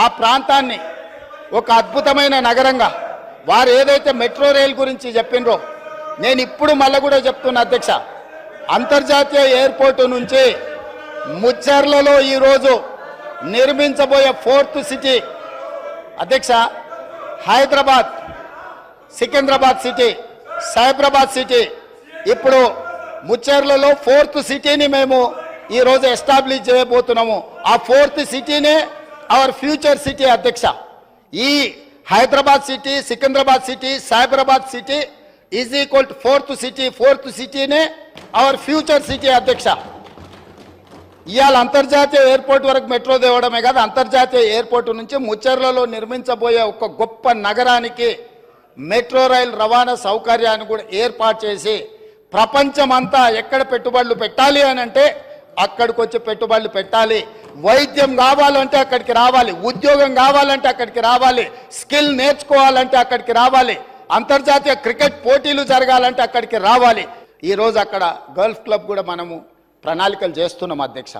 ఆ ప్రాంతాన్ని ఒక అద్భుతమైన నగరంగా వారు ఏదైతే మెట్రో రైల్ గురించి చెప్పినరో నేను ఇప్పుడు మళ్ళీ కూడా చెప్తున్నా అధ్యక్ష, అంతర్జాతీయ ఎయిర్పోర్టు నుంచి ముచ్చర్లలో ఈరోజు నిర్మించబోయే 4th సిటీ అధ్యక్ష, హైదరాబాద్, సికింద్రాబాద్ సిటీ, సైబరాబాద్ సిటీ, ఇప్పుడు ముచ్చర్లలో 4th సిటీని మేము ఈరోజు ఎస్టాబ్లిష్ చేయబోతున్నాము. ఆ 4th సిటీనే అవర్ ఫ్యూచర్ సిటీ అధ్యక్ష. ఈ Hyderabad city, Secunderabad city, Cyberabad city is equal to 4th city. 4th సిటీనే అవర్ ఫ్యూచర్ సిటీ అధ్యక్ష. ఇవాళ అంతర్జాతీయ ఎయిర్పోర్ట్ వరకు మెట్రో తేవడమే కాదు, అంతర్జాతీయ ఎయిర్పోర్టు నుంచి ముచ్చర్లలో నిర్మించబోయే ఒక గొప్ప నగరానికి మెట్రో రైల్ రవాణా సౌకర్యాన్ని కూడా ఏర్పాటు చేసి ప్రపంచమంతా ఎక్కడ పెట్టుబడులు పెట్టాలి అని అంటే అక్కడికి వచ్చి పెట్టుబడులు పెట్టాలి. వైద్యం కావాలంటే అక్కడికి రావాలి, ఉద్యోగం కావాలంటే అక్కడికి రావాలి, స్కిల్ నేర్చుకోవాలంటే అక్కడికి రావాలి, అంతర్జాతీయ క్రికెట్ పోటీలు జరగాలంటే అక్కడికి రావాలి. ఈరోజు అక్కడ గల్ఫ్ క్లబ్ కూడా మనము ప్రణాళికలు చేస్తున్నాం అధ్యక్ష.